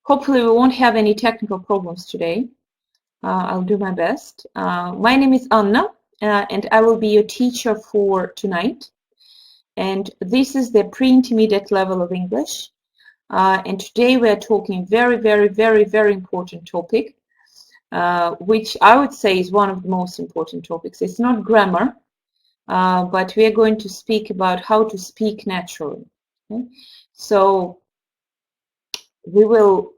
Hopefully we won't have any technical problems today. I'll do my best. My name is Anna, and I will be your teacher for tonight. And this is the pre-intermediate level of English. And today we are talking very important topic, which I would say is one of the most important topics. It's not grammar, but we are going to speak about how to speak naturally. Okay? So we will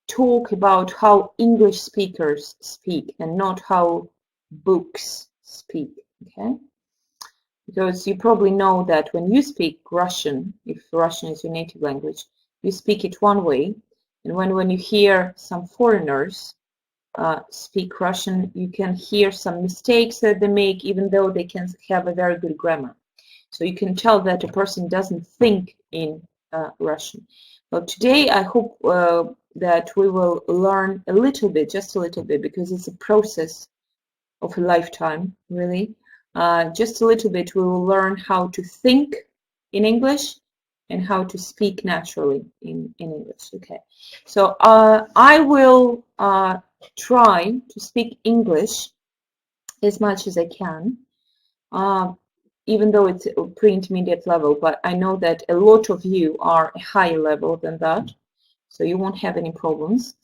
talk about how English speakers speak and not how books speak, okay? Because you probably know that when you speak Russian, if Russian is your native language, you speak it one way, and when you hear some foreigners speak Russian, you can hear some mistakes that they make, even though they can have a very good grammar. So you can tell that a person doesn't think in Russian. Well, today I hope that we will learn a little bit, just a little bit, because it's a process of a lifetime, really. Just a little bit, we will learn how to think in English and how to speak naturally in English. Okay, so I will try to speak English as much as I can, even though it's a pre-intermediate level, but I know that a lot of you are a higher level than that, so you won't have any problems.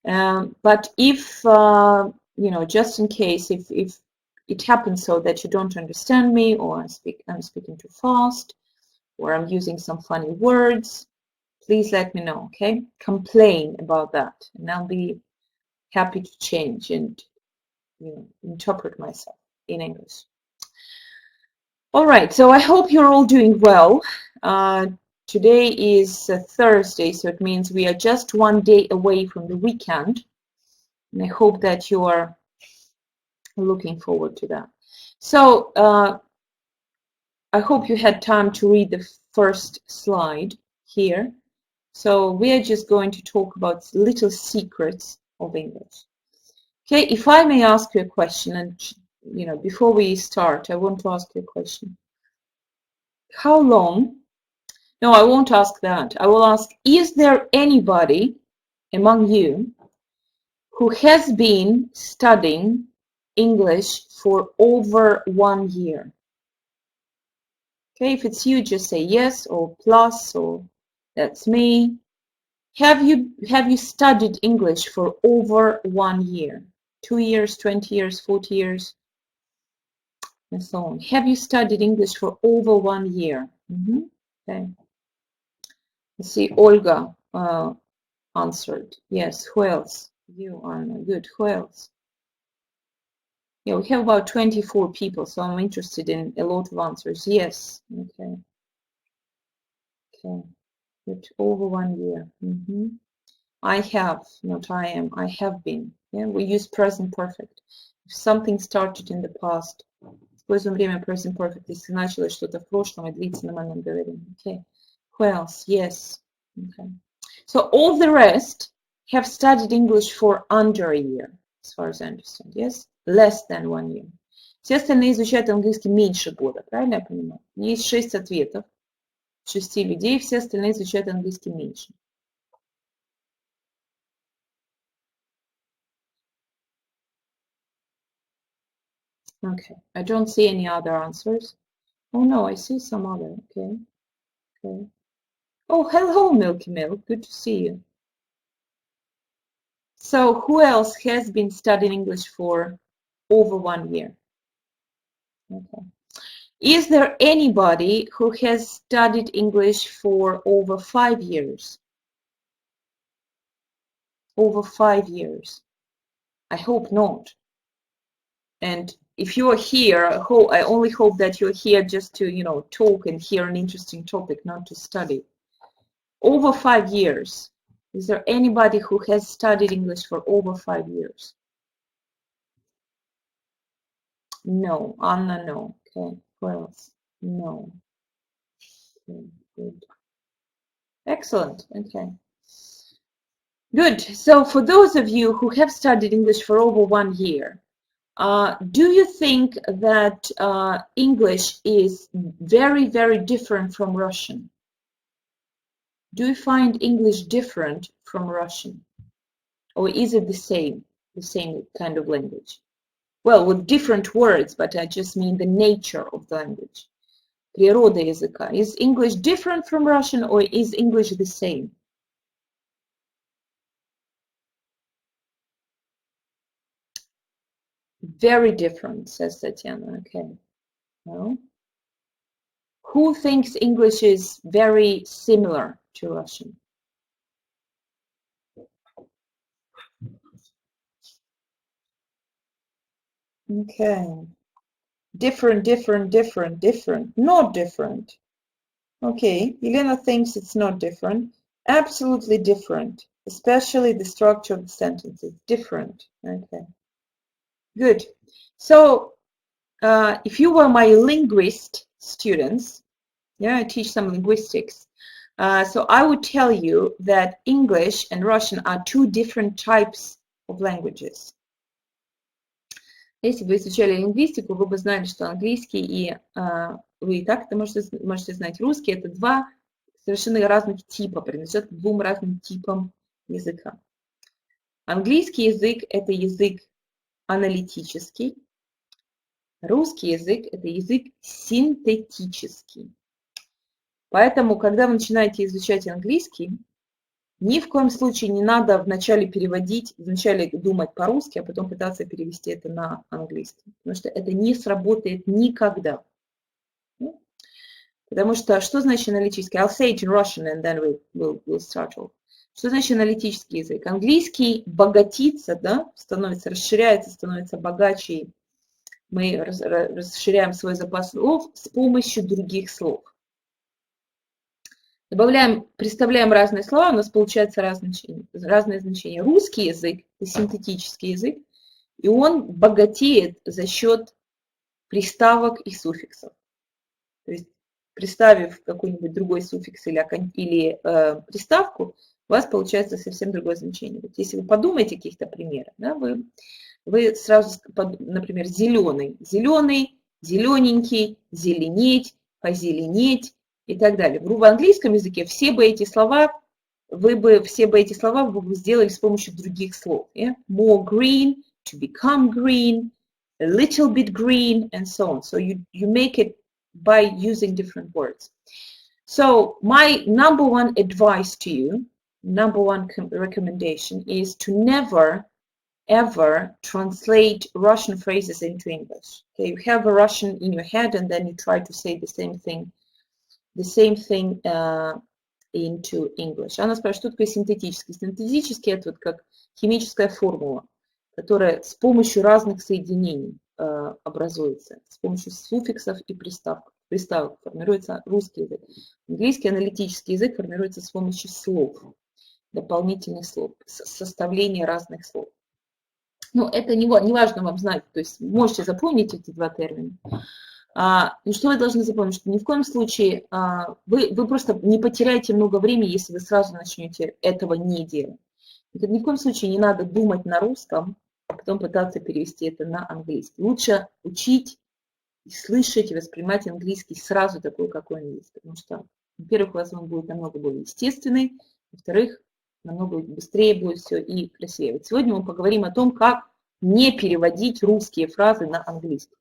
But if, you know, just in case, if it happens so that you don't understand me, or I'm speaking too fast, or I'm using some funny words, please let me know, okay? Complain about that, and I'll be happy to change and, you know, interpret myself in English. All right, so I hope you're all doing well. Today is Thursday, so it means we are just one day away from the weekend. And I hope that you are looking forward to that. So I hope you had time to read the first slide here. So we are just going to talk about little secrets of English. Okay, if I may ask you a question, and you know, before we start, I want to ask you a question. How long? No, I won't ask that. I will ask, is there anybody among you who has been studying English for over 1 year? Okay, if it's you, just say yes or plus, or that's me. Have you studied English for over 1 year? 2 years, 20 years, 40 years, and so on. Have you studied English for over 1 year? Okay. Let's see, Olga answered. Yes, who else? You, Anna. Good. Who else? Yeah, we have about 24 people, so I'm interested in a lot of answers. Yes. Okay. Okay. Good. Over 1 year. I have, not I am. I have been. Yeah, we use present perfect. If something started in the past, используем время present perfect, если началось что-то в прошлом и длительный момент говорения. Okay. Who else? Yes. Okay. So all the rest have studied English for under a year, as far as I understand. Yes? Less than 1 year. Все остальные изучают английский меньше года. Правильно я понимаю? У меня есть 6 ответов. 6 людей, все остальные изучают английский меньше. Okay, I don't see any other answers. Oh no, I see some other. Okay, okay. Oh, hello, Milky Milk. Good to see you. So, who else has been studying English for over 1 year? Okay. Is there anybody who has studied English for over 5 years? Over 5 years? I hope not. And if you are here, I only hope that you're here just to, you know, talk and hear an interesting topic, not to study. Over 5 years. Is there anybody who has studied English for over 5 years? No. Anna, no. Okay. Who else? No. Okay, good. Excellent. Okay. Good. So for those of you who have studied English for over 1 year, Do you think that English is very, very different from Russian? Do you find English different from Russian? Or is it the same kind of language? Well, with different words, but I just mean the nature of the language. Природа языка. Is English different from Russian or is English the same? Very different, says Tatiana. Okay. Well, who thinks English is very similar to Russian? Okay. Different, different, different, different. Not different. Okay, Elena thinks it's not different. Absolutely different, especially the structure of the sentences. Different. Okay. Good. So, if you were my linguist students, yeah, I teach some linguistics. So I would tell you that English and Russian are two different types of languages. Если бы изучали лингвистику, вы бы знали, что английский и вы и так это можете знать, русский — это два совершенно разных типа, принадлежат к двум разным типам языка. Английский язык — это язык аналитический, русский язык — это язык синтетический. Поэтому, когда вы начинаете изучать английский, ни в коем случае не надо вначале переводить, вначале думать по-русски, а потом пытаться перевести это на английский. Потому что это не сработает никогда. Потому что значит аналитический? I'll say it in Russian and then we'll start off. Что значит аналитический язык? Английский богатится, да, расширяется, становится богаче. Мы расширяем свой запас слов с помощью других слов. Добавляем, представляем разные слова, у нас получается разные значения. Русский язык – это синтетический язык, и он богатеет за счет приставок и суффиксов. То есть, приставив какой-нибудь другой суффикс или приставку, у вас получается совсем другое значение. Вот если вы подумаете о каких-то примерах, да, вы сразу, например, зеленый, зелененький, зеленеть, позеленеть и так далее. В английском языке все бы эти слова вы сделали с помощью других слов. Yeah? More green, to become green, a little bit green, and so on. So you make it by using different words. So my number one advice to you, number one recommendation is to never ever translate Russian phrases into English. Okay, you have a Russian in your head and then you try to say the same thing into English. Она спрашивает, что такое синтетический? Синтетический — это вот как химическая формула, которая с помощью разных соединений образуется, с помощью суффиксов и приставок формируется русский язык. Английский аналитический язык формируется с помощью слов, дополнительных слов, составления разных слов. Ну, это не важно вам знать, то есть можете запомнить эти два термина. И что вы должны запомнить, что ни в коем случае вы просто не потеряете много времени, если вы сразу начнете этого не делать. Ни в коем случае не надо думать на русском, а потом пытаться перевести это на английский. Лучше учить и слышать, и воспринимать английский сразу такой, какой он есть. Потому что, во-первых, у вас он будет намного более естественный, во-вторых, намного быстрее будет все и красивее. Вот сегодня мы поговорим о том, как не переводить русские фразы на английский.